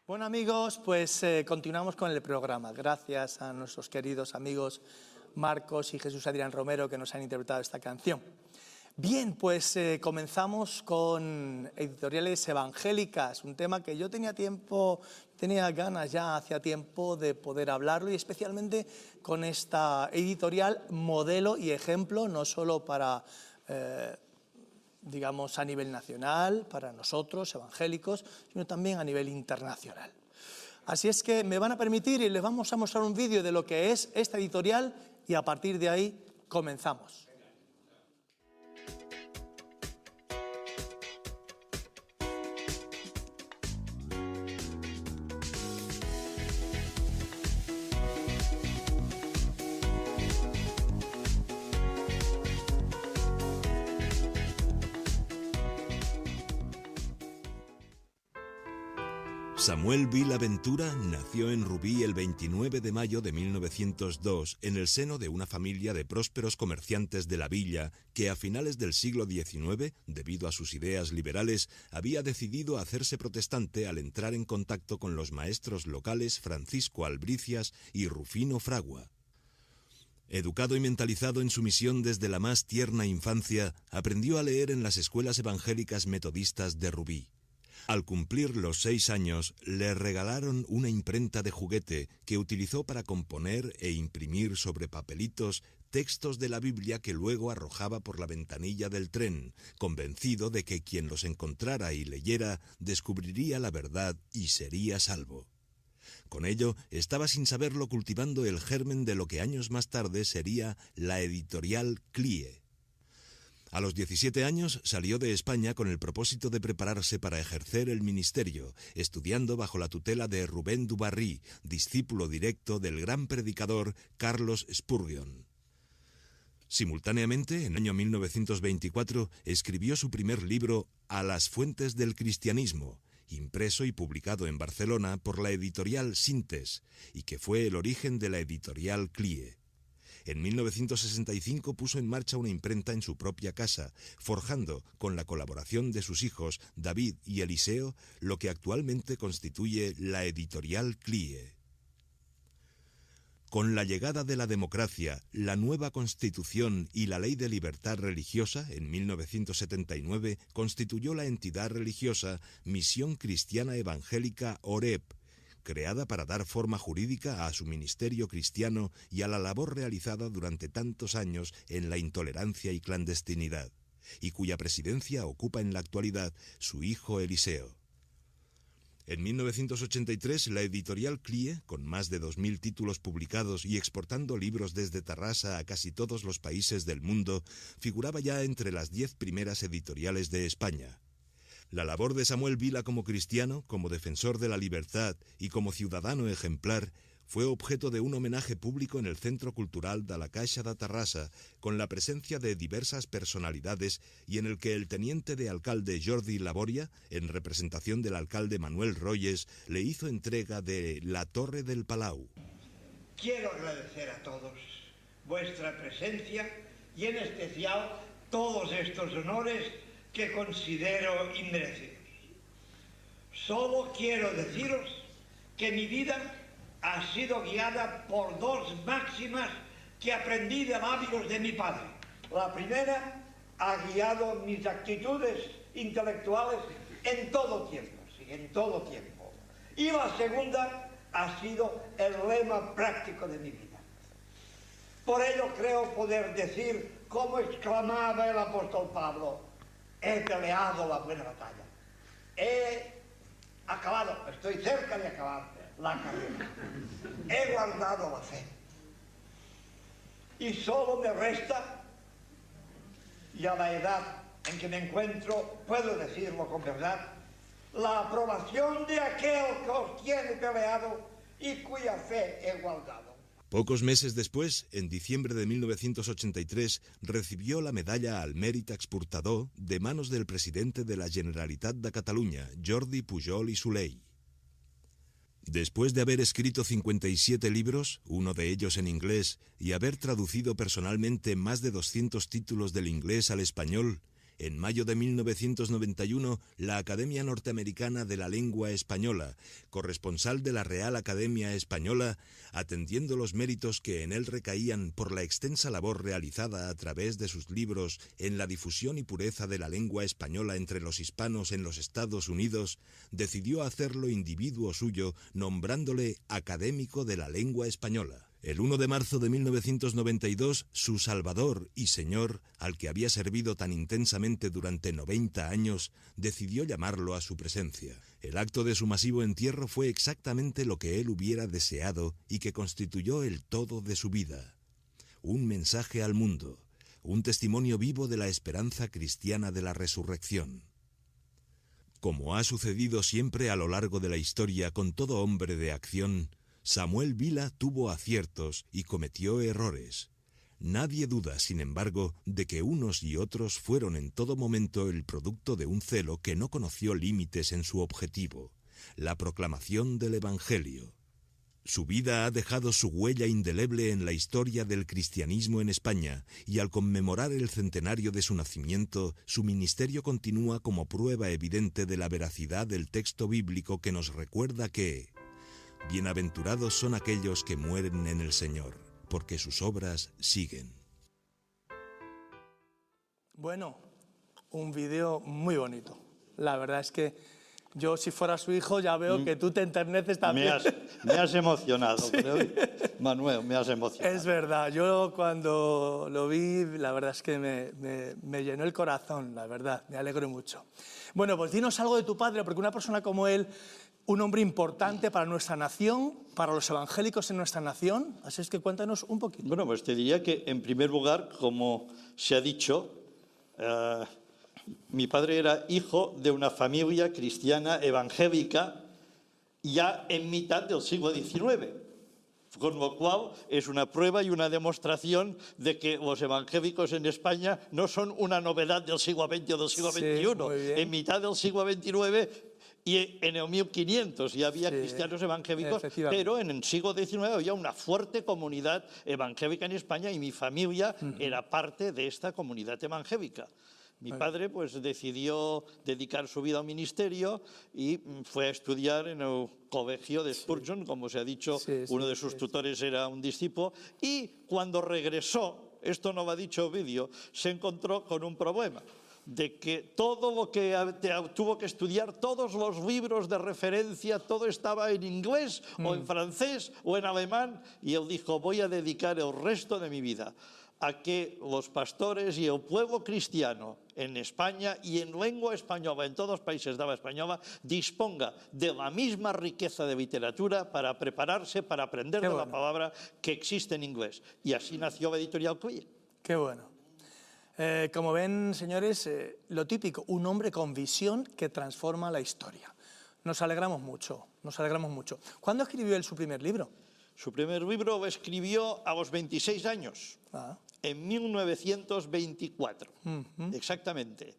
Bueno amigos, pues continuamos con el programa. Gracias a nuestros queridos amigos Marcos y Jesús Adrián Romero que nos han interpretado esta canción. Bien, pues comenzamos con editoriales evangélicas, un tema que yo tenía ganas ya hacía tiempo de poder hablarlo, y especialmente con esta editorial modelo y ejemplo, no solo para digamos a nivel nacional, para nosotros evangélicos, sino también a nivel internacional. Así es que me van a permitir y les vamos a mostrar un vídeo de lo que es esta editorial y a partir de ahí comenzamos. Samuel Vila Ventura nació en Rubí el 29 de mayo de 1902 en el seno de una familia de prósperos comerciantes de la villa que a finales del siglo XIX, debido a sus ideas liberales, había decidido hacerse protestante al entrar en contacto con los maestros locales Francisco Albricias y Rufino Fragua. Educado y mentalizado en su misión desde la más tierna infancia, aprendió a leer en las escuelas evangélicas metodistas de Rubí. Al cumplir los 6 años, le regalaron una imprenta de juguete que utilizó para componer e imprimir sobre papelitos textos de la Biblia que luego arrojaba por la ventanilla del tren, convencido de que quien los encontrara y leyera descubriría la verdad y sería salvo. Con ello, estaba sin saberlo cultivando el germen de lo que años más tarde sería la editorial CLIE. A los 17 años salió de España con el propósito de prepararse para ejercer el ministerio, estudiando bajo la tutela de Rubén du Barry, discípulo directo del gran predicador Carlos Spurgeon. Simultáneamente, en el año 1924, escribió su primer libro A las fuentes del cristianismo, impreso y publicado en Barcelona por la editorial Sintes, y que fue el origen de la editorial CLIE. En 1965 puso en marcha una imprenta en su propia casa, forjando, con la colaboración de sus hijos David y Eliseo, lo que actualmente constituye la editorial CLIE. Con la llegada de la democracia, la nueva Constitución y la Ley de Libertad Religiosa, en 1979, constituyó la entidad religiosa Misión Cristiana Evangélica OREP, creada para dar forma jurídica a su ministerio cristiano y a la labor realizada durante tantos años en la intolerancia y clandestinidad, y cuya presidencia ocupa en la actualidad su hijo Eliseo. En 1983, la editorial CLIE, con más de 2.000 títulos publicados y exportando libros desde Tarrasa a casi todos los países del mundo, figuraba ya entre las 10 primeras editoriales de España. La labor de Samuel Vila como cristiano, como defensor de la libertad y como ciudadano ejemplar fue objeto de un homenaje público en el Centro Cultural de la Caixa de Tarrasa, con la presencia de diversas personalidades y en el que el teniente de alcalde Jordi Laboria, en representación del alcalde Manuel Royes, le hizo entrega de la Torre del Palau. Quiero agradecer a todos vuestra presencia y en especial todos estos honores que considero inmerecidos. Solo quiero deciros que mi vida ha sido guiada por 2 máximas que aprendí de labios de mi padre. La primera ha guiado mis actitudes intelectuales en todo tiempo, sí, en todo tiempo. Y la segunda ha sido el lema práctico de mi vida. Por ello creo poder decir, como exclamaba el apóstol Pablo, he peleado la buena batalla, he acabado, estoy cerca de acabar la carrera, he guardado la fe. Y solo me resta, y a la edad en que me encuentro, puedo decirlo con verdad, la aprobación de aquel que os tiene peleado y cuya fe he guardado. Pocos meses después, en diciembre de 1983, recibió la medalla al Mèrit Exportador de manos del presidente de la Generalitat de Catalunya, Jordi Pujol i Soley. Después de haber escrito 57 libros, uno de ellos en inglés, y haber traducido personalmente más de 200 títulos del inglés al español, En mayo de 1991, la Academia Norteamericana de la Lengua Española, corresponsal de la Real Academia Española, atendiendo los méritos que en él recaían por la extensa labor realizada a través de sus libros en la difusión y pureza de la lengua española entre los hispanos en los Estados Unidos, decidió hacerlo individuo suyo, nombrándole Académico de la Lengua Española. El 1 de marzo de 1992, su Salvador y Señor, al que había servido tan intensamente durante 90 años, decidió llamarlo a su presencia. El acto de su masivo entierro fue exactamente lo que él hubiera deseado y que constituyó el todo de su vida. Un mensaje al mundo, un testimonio vivo de la esperanza cristiana de la resurrección. Como ha sucedido siempre a lo largo de la historia con todo hombre de acción, Samuel Vila tuvo aciertos y cometió errores. Nadie duda, sin embargo, de que unos y otros fueron en todo momento el producto de un celo que no conoció límites en su objetivo, la proclamación del Evangelio. Su vida ha dejado su huella indeleble en la historia del cristianismo en España, y al conmemorar el centenario de su nacimiento, su ministerio continúa como prueba evidente de la veracidad del texto bíblico que nos recuerda que bienaventurados son aquellos que mueren en el Señor, porque sus obras siguen. Bueno, un vídeo muy bonito. La verdad es que yo, si fuera su hijo, ya veo que tú te enterneces también. Me has emocionado, sí. Manuel, me has emocionado. Es verdad, yo cuando lo vi, la verdad es que me llenó el corazón, la verdad, me alegro mucho. Bueno, pues dinos algo de tu padre, porque una persona como él, un hombre importante para nuestra nación, para los evangélicos en nuestra nación, así es que cuéntanos un poquito. Bueno, pues te diría que, en primer lugar, como se ha dicho, mi padre era hijo de una familia cristiana evangélica ya en mitad del siglo XIX, con lo cual es una prueba y una demostración de que los evangélicos en España no son una novedad del siglo XX o del siglo XXI. En mitad del siglo XIX y en el 1500 ya había cristianos evangélicos, pero en el siglo XIX había una fuerte comunidad evangélica en España y mi familia era parte de esta comunidad evangélica. Mi padre pues decidió dedicar su vida al ministerio y fue a estudiar en el colegio de Spurgeon, como se ha dicho, uno de sus tutores era un discípulo, y cuando regresó, esto no lo ha dicho el vídeo, se encontró con un problema, de que todo lo que tuvo que estudiar, todos los libros de referencia, todo estaba en inglés o en francés o en alemán, y él dijo, voy a dedicar el resto de mi vida a que los pastores y el pueblo cristiano en España y en lengua española, en todos los países de habla española, disponga de la misma riqueza de literatura para prepararse, para aprender de la palabra que existe en inglés. Y así nació la editorial Quilla. Qué bueno. Como ven, señores, lo típico, un hombre con visión que transforma la historia. Nos alegramos mucho, nos alegramos mucho. ¿Cuándo escribió él su primer libro? Su primer libro lo escribió a los 26 años, en 1924, exactamente.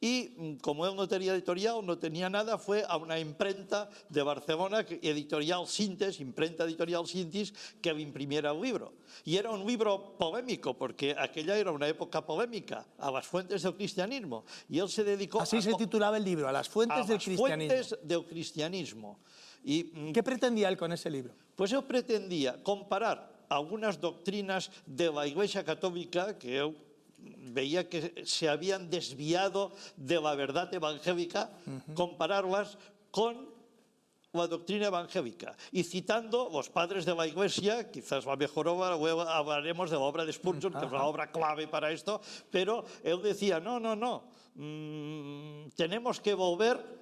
Y como él no tenía editorial, no tenía nada, fue a una imprenta de Barcelona, editorial Sintes, imprenta editorial Sintes, que le imprimiera el libro. Y era un libro polémico, porque aquella era una época polémica, a las fuentes del cristianismo. Y él se dedicó Así se titulaba el libro, a las fuentes del cristianismo. A las fuentes del cristianismo. Y, ¿qué pretendía él con ese libro? Pues él pretendía comparar algunas doctrinas de la Iglesia Católica que él veía que se habían desviado de la verdad evangélica, compararlas con la doctrina evangélica. Y citando los padres de la Iglesia, quizás la mejor obra, luego hablaremos de la obra de Spurgeon, que es una obra clave para esto, pero él decía, tenemos que volver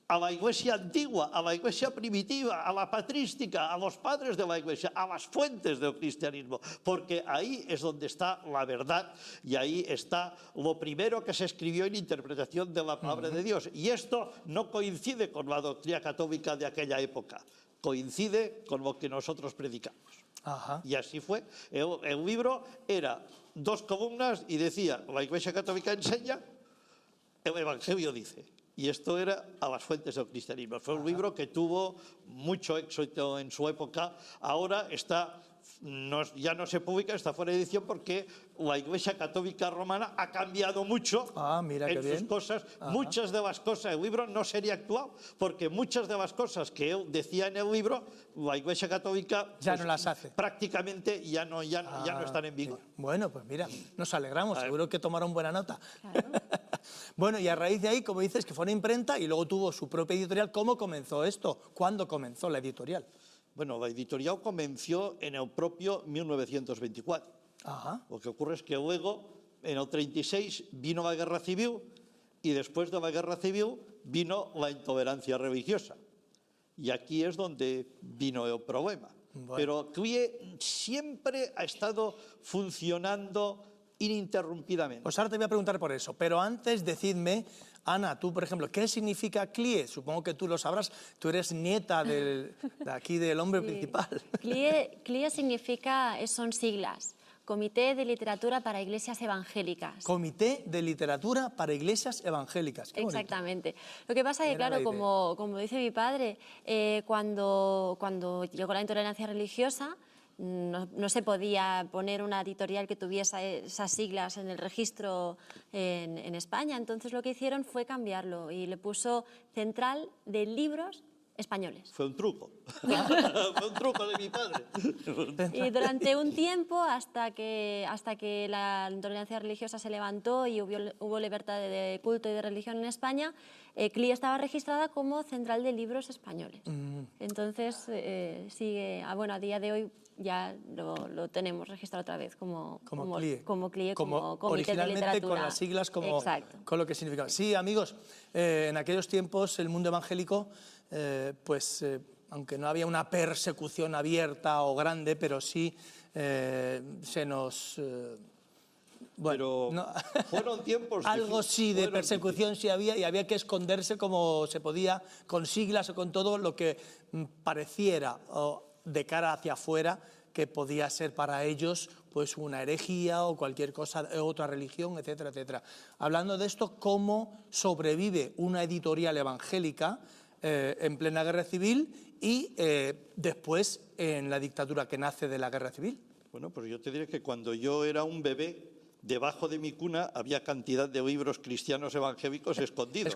a la Iglesia antigua, a la Iglesia primitiva, a la patrística, a los padres de la Iglesia, a las fuentes del cristianismo, porque ahí es donde está la verdad y ahí está lo primero que se escribió en interpretación de la palabra de Dios. Y esto no coincide con la doctrina católica de aquella época, coincide con lo que nosotros predicamos. Y así fue. El libro era 2 columnas y decía, la Iglesia Católica enseña, el Evangelio dice. Y esto era a las fuentes del cristianismo. Fue un libro que tuvo mucho éxito en su época. Ahora está ya no se publica, está fuera de edición porque la Iglesia Católica Romana ha cambiado mucho mira en qué sus bien. cosas. Muchas de las cosas, el libro no sería actual, porque muchas de las cosas que él decía en el libro, la Iglesia Católica ya no las hace. Prácticamente ya no están en vigor. Bueno, pues mira, nos alegramos, seguro que tomaron buena nota. Claro. Bueno, y a raíz de ahí, como dices, que fue una imprenta y luego tuvo su propia editorial. ¿Cómo comenzó esto? ¿Cuándo comenzó la editorial? Bueno, la editorial comenzó en el propio 1924. Ajá. Lo que ocurre es que luego, en el 36, vino la Guerra Civil y después de la Guerra Civil vino la intolerancia religiosa. Y aquí es donde vino el problema. Bueno. Pero CLIE siempre ha estado funcionando ininterrumpidamente. Pues ahora te voy a preguntar por eso, pero antes decidme, Ana, tú por ejemplo, ¿qué significa CLIE? Supongo que tú lo sabrás, tú eres nieta de aquí del hombre principal. CLIE significa, son siglas, Comité de Literatura para Iglesias Evangélicas. Comité de Literatura para Iglesias Evangélicas. Qué bonito. Exactamente. Lo que pasa es que, claro, como dice mi padre, cuando llegó la intolerancia religiosa, no se podía poner una editorial que tuviese esas siglas en el registro en España. Entonces lo que hicieron fue cambiarlo y le puso Central de Libros Españoles. Fue un truco. Fue un truco de mi padre. Y durante un tiempo, hasta que la intolerancia religiosa se levantó y hubo libertad de culto y de religión en España, CLIE estaba registrada como Central de Libros Españoles. Entonces, sigue, bueno, a día de hoy ya lo tenemos registrado otra vez como CLIE, como Comité de originalmente Literatura. con las siglas, Exacto. con lo que significaba. Sí, amigos, en aquellos tiempos el mundo evangélico, aunque no había una persecución abierta o grande, pero sí se nos... Bueno, fueron tiempos... Algo sí de persecución sí había, y había que esconderse como se podía, con siglas o con todo lo que pareciera de cara hacia afuera que podía ser para ellos pues una herejía o cualquier cosa, otra religión, etcétera, etcétera. Hablando de esto, ¿cómo sobrevive una editorial evangélica en plena guerra civil y después en la dictadura que nace de la guerra civil? Bueno, pues yo te diré que cuando yo era un bebé, debajo de mi cuna había cantidad de libros cristianos evangélicos escondidos.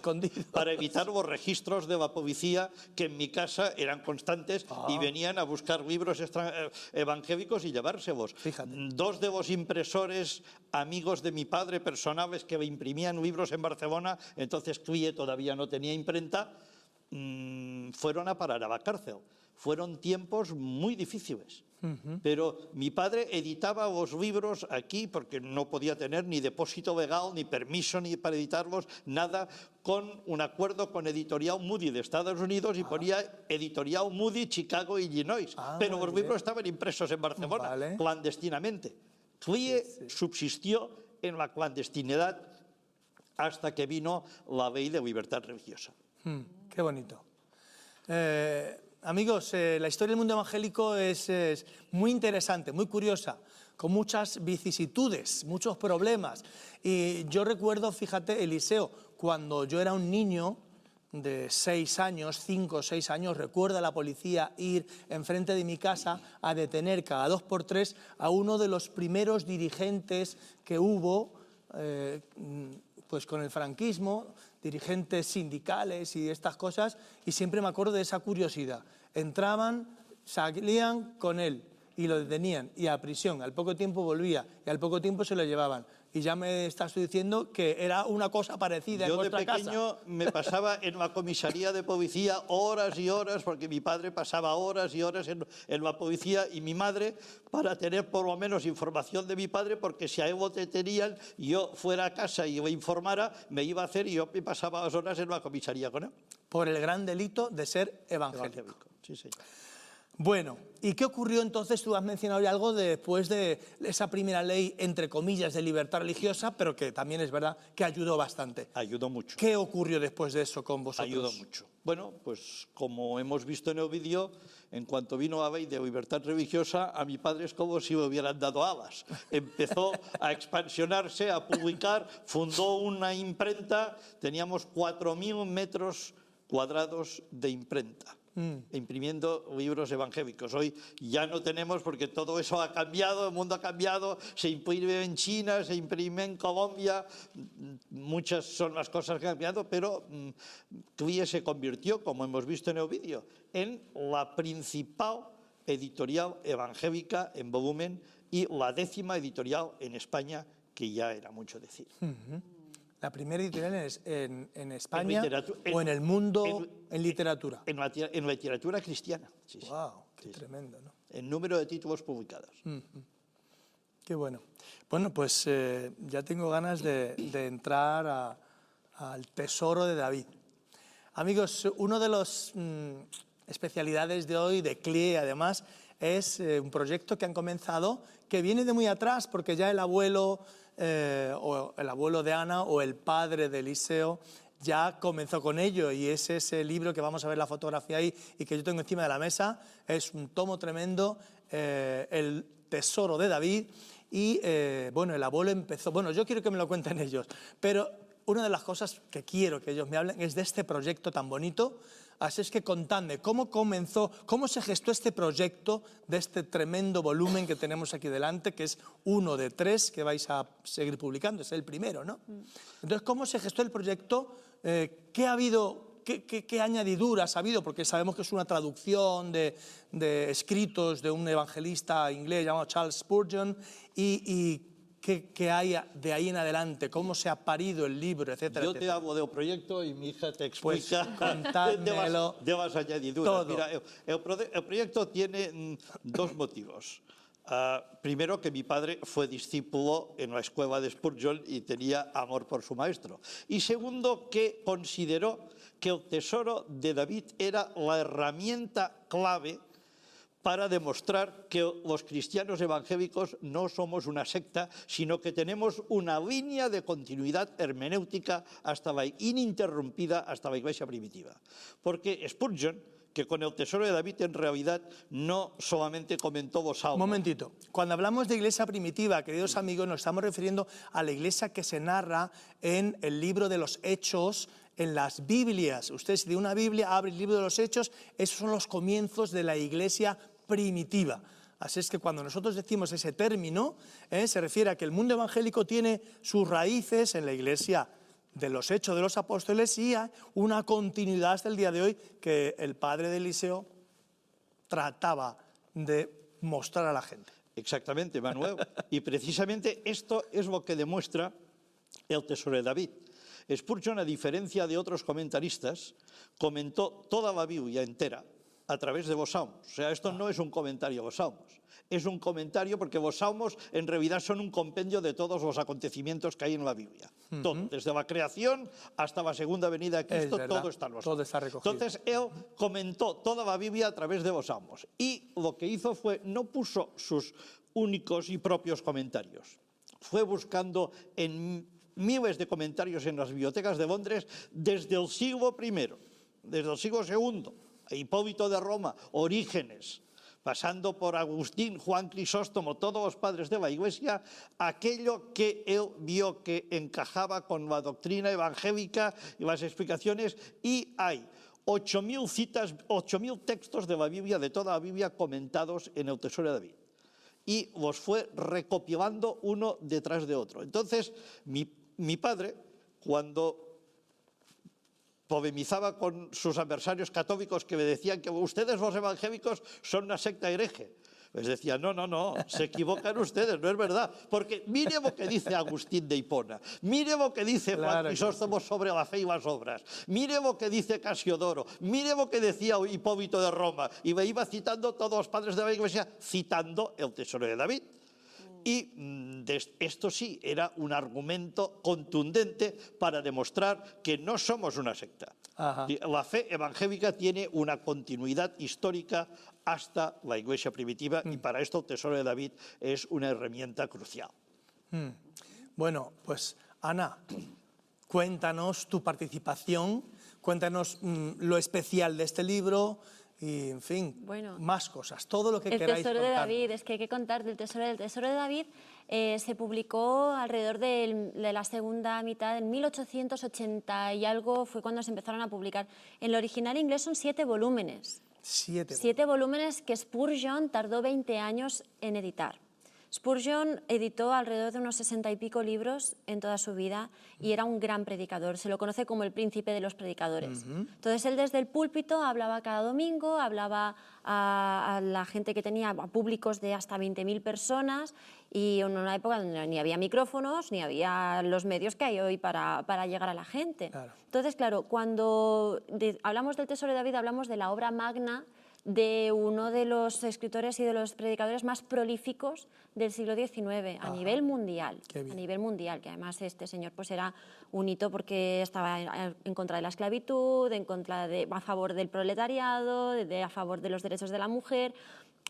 Para evitar los registros de la policía que en mi casa eran constantes y venían a buscar libros evangélicos y llevárselos. Fíjate. Dos de los impresores amigos de mi padre, personales que imprimían libros en Barcelona, entonces CLIE todavía no tenía imprenta, fueron a parar a la cárcel. Fueron tiempos muy difíciles. Pero mi padre editaba los libros aquí porque no podía tener ni depósito legal, ni permiso ni para editarlos, nada, con un acuerdo con Editorial Moody de Estados Unidos y ponía Editorial Moody, Chicago, Illinois. Pero los libros estaban impresos en Barcelona, clandestinamente. CLIE subsistió en la clandestinidad hasta que vino la ley de libertad religiosa. Qué bonito. Amigos, la historia del mundo evangélico es muy interesante, muy curiosa, con muchas vicisitudes, muchos problemas. Y yo recuerdo, fíjate, Eliseo, cuando yo era un niño de 6 años, 5 o 6 años, recuerdo a la policía ir enfrente de mi casa a detener cada 2 por 3 a uno de los primeros dirigentes que hubo pues con el franquismo, dirigentes sindicales y estas cosas, y siempre me acuerdo de esa curiosidad. Entraban, salían con él y lo detenían, y a prisión. Al poco tiempo volvía, y al poco tiempo se lo llevaban. Y ya me estás diciendo que era una cosa parecida en vuestra casa. Yo de pequeño me pasaba en la comisaría de policía horas y horas, porque mi padre pasaba horas y horas en la policía, y mi madre, para tener por lo menos información de mi padre, porque si a él lo detenían, yo fuera a casa y le informara, me iba a hacer, y yo me pasaba las horas en la comisaría con él. Por el gran delito de ser evangélico. Sí, señor. Bueno, ¿y qué ocurrió entonces? Tú has mencionado ya algo después de esa primera ley, entre comillas, de libertad religiosa, pero que también es verdad que ayudó bastante. Ayudó mucho. ¿Qué ocurrió después de eso con vosotros? Ayudó mucho. Bueno, pues como hemos visto en el vídeo, en cuanto vino la ley de libertad religiosa, a mi padre es como si le hubieran dado alas. Empezó a expansionarse, a publicar, fundó una imprenta, teníamos 4.000 metros cuadrados de imprenta. imprimiendo libros evangélicos. Hoy ya no tenemos, porque todo eso ha cambiado, el mundo ha cambiado, se imprime en China, se imprime en Colombia, muchas son las cosas que han cambiado, pero CLIE se convirtió, como hemos visto en el vídeo, en la principal editorial evangélica en volumen y la 10ª editorial en España, que ya era mucho decir. La primera editorial en España En o en el mundo en literatura. En la literatura cristiana. Sí, sí. ¡Wow! ¡Qué tremendo! ¿No? En número de títulos publicados. Qué bueno. Bueno, pues ya tengo ganas de entrar al tesoro de David. Amigos, una de las especialidades de hoy de CLIE, además, es un proyecto que han comenzado que viene de muy atrás, porque ya el abuelo de Ana o el padre de Eliseo ya comenzó con ello, y es ese libro que vamos a ver la fotografía ahí y que yo tengo encima de la mesa. Es un tomo tremendo, El tesoro de David, y bueno, el abuelo empezó, bueno, yo quiero que me lo cuenten ellos, pero una de las cosas que quiero que ellos me hablen es de este proyecto tan bonito. Así es que contadme, ¿cómo comenzó, cómo se gestó este proyecto de este tremendo volumen que tenemos aquí delante, que es uno de 3 que vais a seguir publicando, es el primero, ¿no? Entonces, ¿cómo se gestó el proyecto? ¿Qué ha habido, qué añadiduras ha habido? Porque sabemos que es una traducción de escritos de un evangelista inglés llamado Charles Spurgeon, y ¿qué hay de ahí en adelante? ¿Cómo se ha parido el libro, etcétera? Yo te hablo del proyecto y mi hija te explica contádmelo de las añadiduras. todo. Mira, el proyecto tiene 2 motivos. Primero, que mi padre fue discípulo en la escuela de Spurgeon y tenía amor por su maestro. Y segundo, que consideró que el tesoro de David era la herramienta clave para demostrar que los cristianos evangélicos no somos una secta, sino que tenemos una línea de continuidad hermenéutica ininterrumpida hasta la Iglesia primitiva. Porque Spurgeon, que con el tesoro de David en realidad no solamente comentó los salmos. Un momentito, cuando hablamos de iglesia primitiva, queridos amigos, nos estamos refiriendo a la iglesia que se narra en el libro de los Hechos, en las Biblias. Usted, si de una Biblia abre el libro de los Hechos, esos son los comienzos de la iglesia primitiva. Así es que cuando nosotros decimos ese término, se refiere a que el mundo evangélico tiene sus raíces en la iglesia de los Hechos de los Apóstoles y hay una continuidad hasta el día de hoy que el padre de Eliseo trataba de mostrar a la gente. Exactamente, Manuel. Y precisamente esto es lo que demuestra el tesoro de David. Spurgeon, a diferencia de otros comentaristas, comentó toda la Biblia entera a través de los salmos. O sea, esto no es un comentario a los salmos, es un comentario porque los salmos en realidad son un compendio de todos los acontecimientos que hay en la Biblia. Todo, desde la creación hasta la segunda venida de Cristo, todo está en los salmos. Todo está recogido. Entonces, él comentó toda la Biblia a través de los salmos y lo que hizo fue, no puso sus únicos y propios comentarios, fue buscando en miles de comentarios en las bibliotecas de Londres desde el siglo I, desde el siglo II, Hipólito de Roma, Orígenes, pasando por Agustín, Juan Crisóstomo, todos los padres de la Iglesia, aquello que él vio que encajaba con la doctrina evangélica y las explicaciones, y hay 8.000 citas, 8.000 textos de la Biblia, de toda la Biblia, comentados en el tesoro de David. Y los fue recopilando uno detrás de otro. Entonces, mi padre, cuando polemizaba con sus adversarios católicos que me decían que ustedes los evangélicos son una secta hereje, les decía, no, se equivocan ustedes, no es verdad, porque mire lo que dice Agustín de Hipona, mire lo que dice Juan Crisóstomo sobre la fe y las obras, mire lo que dice Casiodoro, mire lo que decía Hipólito de Roma, y me iba citando todos los padres de la Iglesia, citando el tesoro de David. Y esto sí, era un argumento contundente para demostrar que no somos una secta. Ajá. La fe evangélica tiene una continuidad histórica hasta la Iglesia primitiva y para esto el tesoro de David es una herramienta crucial. Bueno, pues Ana, cuéntanos tu participación, cuéntanos lo especial de este libro, y, en fin, Bueno, más cosas, todo lo que El queráis Tesoro de contar. David, es que hay que contar del Tesoro. El Tesoro de David se publicó alrededor de la segunda mitad, en 1880 y algo fue cuando se empezaron a publicar. En el original inglés son 7 volúmenes. 7. 7 volúmenes que Spurgeon tardó 20 años en editar. Spurgeon editó alrededor de unos 60 y pico libros en toda su vida y era un gran predicador. Se lo conoce como el príncipe de los predicadores. Entonces él desde el púlpito hablaba cada domingo, hablaba a la gente que tenía, a públicos de hasta 20.000 personas, y en una época donde ni había micrófonos ni había los medios que hay hoy para llegar a la gente. Claro. Entonces, claro, cuando hablamos del Tesoro de David, hablamos de la obra magna de uno de los escritores y de los predicadores más prolíficos del siglo XIX a nivel mundial. Qué bien. A nivel mundial, que además este señor pues era un hito porque estaba en contra de la esclavitud, a favor del proletariado, a favor de los derechos de la mujer.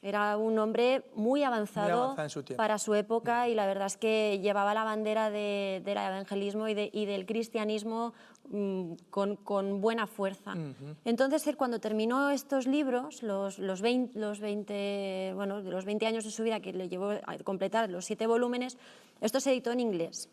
Era un hombre muy avanzado en su tiempo. para su época, y la verdad es que llevaba la bandera del evangelismo y del cristianismo con buena fuerza. Entonces él, cuando terminó estos libros, los 20 años de su vida que le llevó a completar los 7 volúmenes, esto se editó en inglés.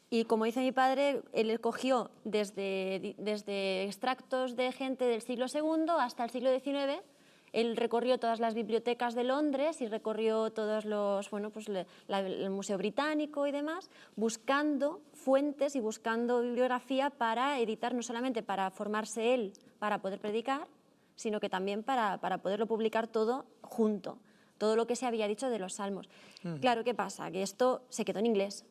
Y como dice mi padre, él cogió desde extractos de gente del siglo II hasta el siglo XIX. Él recorrió todas las bibliotecas de Londres y recorrió todos el Museo Británico y demás, buscando fuentes y buscando bibliografía para editar, no solamente para formarse él para poder predicar, sino que también para poderlo publicar todo junto, todo lo que se había dicho de los salmos. Claro, ¿qué pasa? Que esto se quedó en inglés.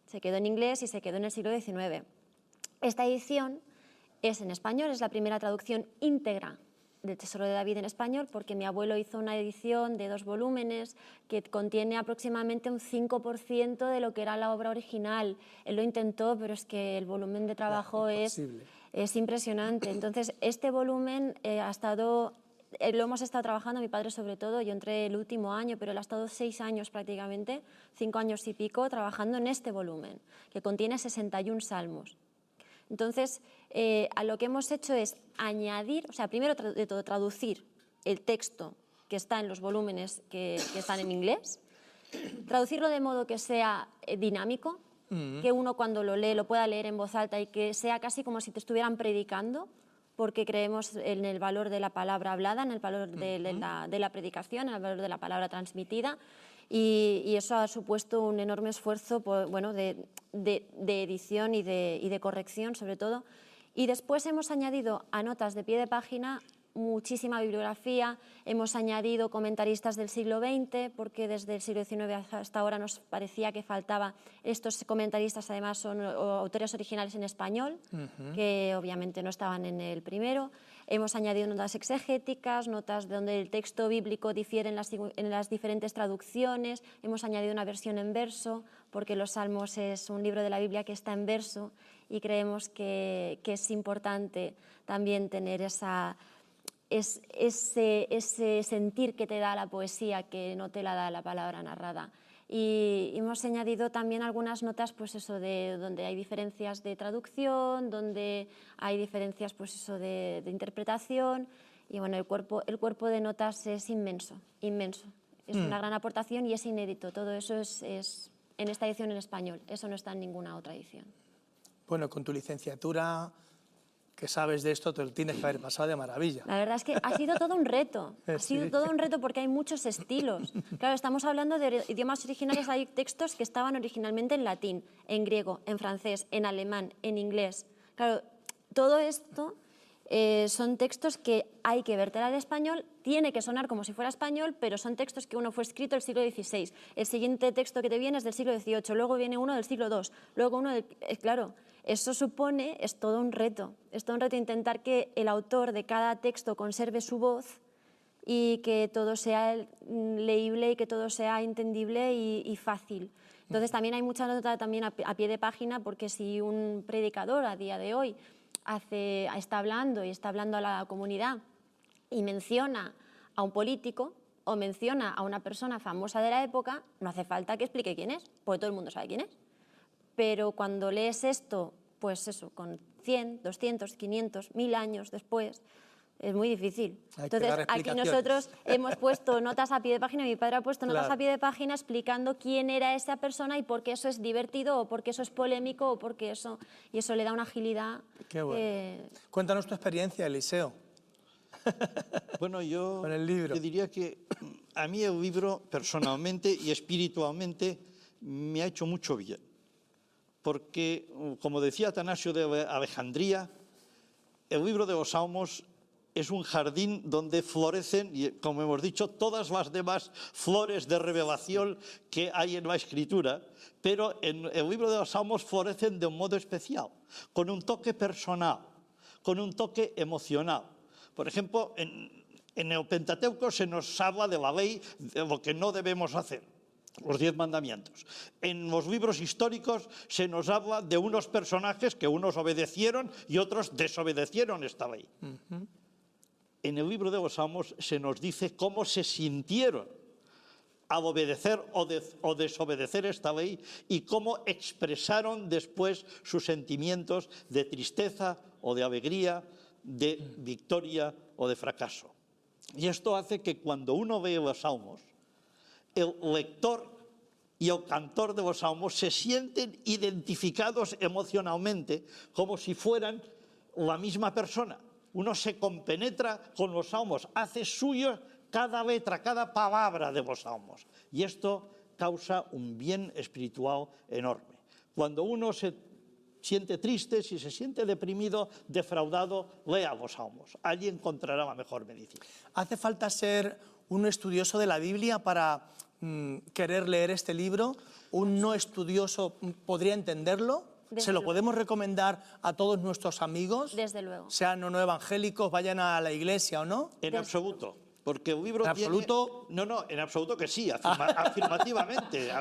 Se quedó en inglés y se quedó en el siglo XIX. Esta edición es en español, es la primera traducción íntegra del Tesoro de David en español, porque mi abuelo hizo una edición de 2 volúmenes que contiene aproximadamente un 5% de lo que era la obra original. Él lo intentó, pero es que el volumen de trabajo es impresionante. Entonces, este volumen lo hemos estado trabajando, mi padre sobre todo. Yo entré el último año, pero él ha estado 6 años prácticamente, 5 años y pico, trabajando en este volumen, que contiene 61 salmos. Entonces, a lo que hemos hecho es añadir, o sea, primero de todo, traducir el texto que está en los volúmenes que están en inglés, traducirlo de modo que sea dinámico, que uno cuando lo lee lo pueda leer en voz alta y que sea casi como si te estuvieran predicando, porque creemos en el valor de la palabra hablada, en el valor de la predicación, en el valor de la palabra transmitida. Y eso ha supuesto un enorme esfuerzo de edición y de corrección, sobre todo. Y después hemos añadido a notas de pie de página muchísima bibliografía, hemos añadido comentaristas del siglo XX, porque desde el siglo XIX hasta ahora nos parecía que faltaba. Estos comentaristas además son autores originales en español, que obviamente no estaban en el primero. Hemos añadido notas exegéticas, notas donde el texto bíblico difiere en las diferentes traducciones. Hemos añadido una versión en verso, porque los Salmos es un libro de la Biblia que está en verso, y creemos que es importante también tener ese sentir que te da la poesía, que no te la da la palabra narrada. Y hemos añadido también algunas notas, pues eso, de donde hay diferencias de traducción, donde hay diferencias, pues eso, de interpretación. Y bueno, el cuerpo de notas es inmenso, inmenso. Es una gran aportación y es inédito. Todo eso es en esta edición en español. Eso no está en ninguna otra edición. Bueno, con tu licenciatura, que sabes de esto, te lo tienes que haber pasado de maravilla. La verdad es que ha sido todo un reto. Ha sido todo un reto porque hay muchos estilos. Claro, estamos hablando de idiomas originales. Hay textos que estaban originalmente en latín, en griego, en francés, en alemán, en inglés. Claro, todo esto son textos que hay que verter al español. Tiene que sonar como si fuera español, pero son textos que uno fue escrito el siglo XVI. El siguiente texto que te viene es del siglo XVIII, luego viene uno del siglo II, luego uno del... Claro, eso supone, es todo un reto intentar que el autor de cada texto conserve su voz y que todo sea leíble y que todo sea entendible y fácil. Entonces también hay mucha nota también a pie de página, porque si un predicador a día de hoy está hablando a la comunidad y menciona a un político o menciona a una persona famosa de la época, no hace falta que explique quién es, porque todo el mundo sabe quién es. Pero cuando lees esto, pues eso, con 100, 200, 500, 1000 años después, Es muy difícil. Hay que Entonces, dar aquí explicaciones. nosotros hemos puesto notas a pie de página, mi padre ha puesto notas Claro. a pie de página explicando quién era esa persona y por qué eso es divertido o por qué eso es polémico o por qué eso... Y eso le da una agilidad. Qué bueno. Cuéntanos tu experiencia, Eliseo. Bueno, yo, Con el libro. yo diría que a mí el libro personalmente y espiritualmente me ha hecho mucho bien. Porque, como decía Atanasio de Alejandría, el libro de los Salmos es un jardín donde florecen, y como hemos dicho, todas las demás flores de revelación que hay en la Escritura, pero en el libro de los Salmos florecen de un modo especial, con un toque personal, con un toque emocional. Por ejemplo, en el Pentateuco se nos habla de la ley, de lo que no debemos hacer, los 10 mandamientos. En los libros históricos se nos habla de unos personajes que unos obedecieron y otros desobedecieron esta ley. En el libro de los Salmos se nos dice cómo se sintieron al obedecer o desobedecer esta ley y cómo expresaron después sus sentimientos de tristeza o de alegría, de victoria o de fracaso. Y esto hace que cuando uno lee los Salmos, el lector y el cantor de los Salmos se sienten identificados emocionalmente como si fueran la misma persona. Uno se compenetra con los Salmos, hace suyo cada letra, cada palabra de los Salmos. Y esto causa un bien espiritual enorme. Cuando uno se siente triste, si se siente deprimido, defraudado, lea los Salmos. Allí encontrará la mejor medicina. ¿Hace falta ser un estudioso de la Biblia para querer leer este libro? ¿Un no estudioso podría entenderlo? ¿Se lo podemos recomendar a todos nuestros amigos? Desde luego. Sean o no evangélicos, vayan a la iglesia o no. En absoluto. Porque el libro ¿En tiene... absoluto? No, en absoluto que sí, afirmativamente.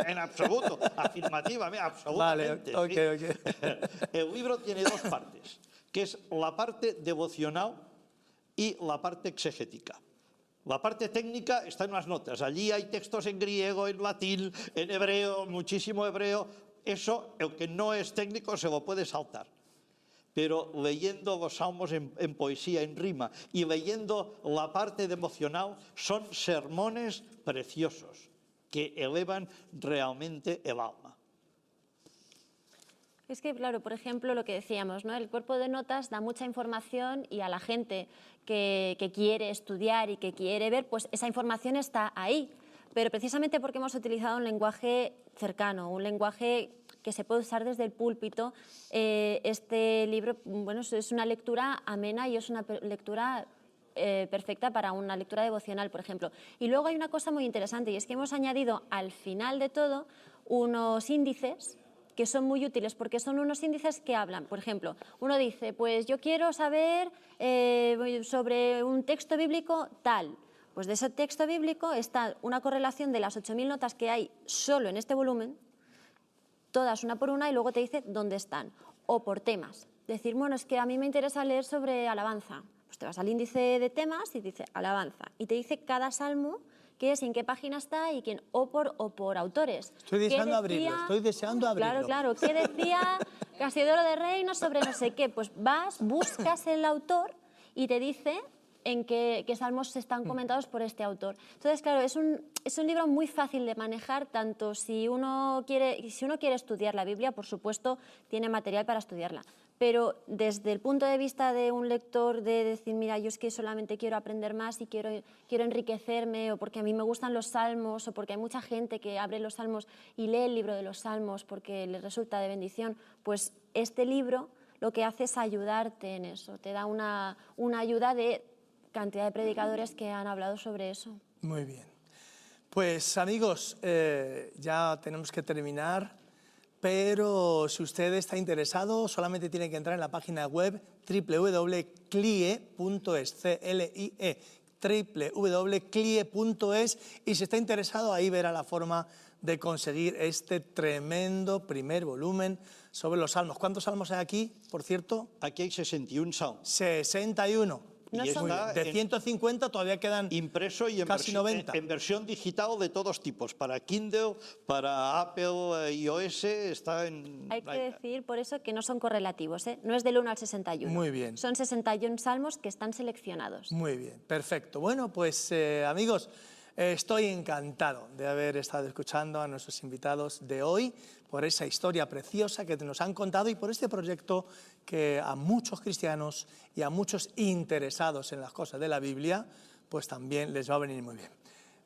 En absoluto, afirmativamente, absolutamente. Vale, sí. ok. El libro tiene dos partes, que es la parte devocional y la parte exegética. La parte técnica está en las notas. Allí hay textos en griego, en latín, en hebreo, muchísimo hebreo. Eso, el que no es técnico, se lo puede saltar. Pero leyendo los salmos en poesía, en rima, y leyendo la parte emocional, son sermones preciosos que elevan realmente el alma. Es que, claro, por ejemplo, lo que decíamos, ¿no? El cuerpo de notas da mucha información y a la gente que quiere estudiar y que quiere ver, pues esa información está ahí. Pero precisamente porque hemos utilizado un lenguaje cercano, un lenguaje que se puede usar desde el púlpito, este libro, bueno, es una lectura amena y es una lectura perfecta para una lectura devocional, por ejemplo. Y luego hay una cosa muy interesante y es que hemos añadido al final de todo unos índices que son muy útiles porque son unos índices que hablan. Por ejemplo, uno dice, pues yo quiero saber sobre un texto bíblico tal. Pues de ese texto bíblico está una correlación de las 8.000 notas que hay solo en este volumen, todas una por una, y luego te dice dónde están. O por temas. Decir, bueno, es que a mí me interesa leer sobre alabanza. Pues te vas al índice de temas y dice alabanza. Y te dice cada salmo qué es, en qué página está y quién, o por autores. Estoy deseando abrirlo, estoy deseando abrirlo. Claro, ¿qué decía Casiodoro de Reino sobre no sé qué? Pues vas, buscas el autor y te dice en qué salmos están comentados por este autor. Entonces, claro, es un libro muy fácil de manejar, tanto si uno quiere estudiar la Biblia, por supuesto, tiene material para estudiarla. Pero desde el punto de vista de un lector, de decir, mira, yo es que solamente quiero aprender más y quiero enriquecerme, o porque a mí me gustan los salmos, o porque hay mucha gente que abre los salmos y lee el libro de los salmos porque les resulta de bendición, pues este libro lo que hace es ayudarte en eso, te da una ayuda de cantidad de predicadores que han hablado sobre eso. Muy bien. Pues amigos, ya tenemos que terminar, pero si usted está interesado, solamente tiene que entrar en la página web www.clie.es, y si está interesado, ahí verá la forma de conseguir este tremendo primer volumen sobre los salmos. ¿Cuántos salmos hay aquí, por cierto? Aquí hay 61 salmos. 61. No Y son- está De 150 todavía quedan impreso y casi 90. en versión digital de todos tipos, para Kindle, para Apple, iOS, está en... Hay que decir por eso que no son correlativos, ¿eh? No es del 1 al 61. Muy bien. Son 61 salmos que están seleccionados. Muy bien, perfecto. Bueno, pues amigos, estoy encantado de haber estado escuchando a nuestros invitados de hoy, por esa historia preciosa que nos han contado y por este proyecto que a muchos cristianos y a muchos interesados en las cosas de la Biblia, pues también les va a venir muy bien.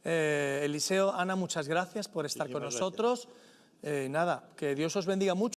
Eliseo, Ana, muchas gracias por estar con Muchísimas nosotros. Nada, que Dios os bendiga mucho.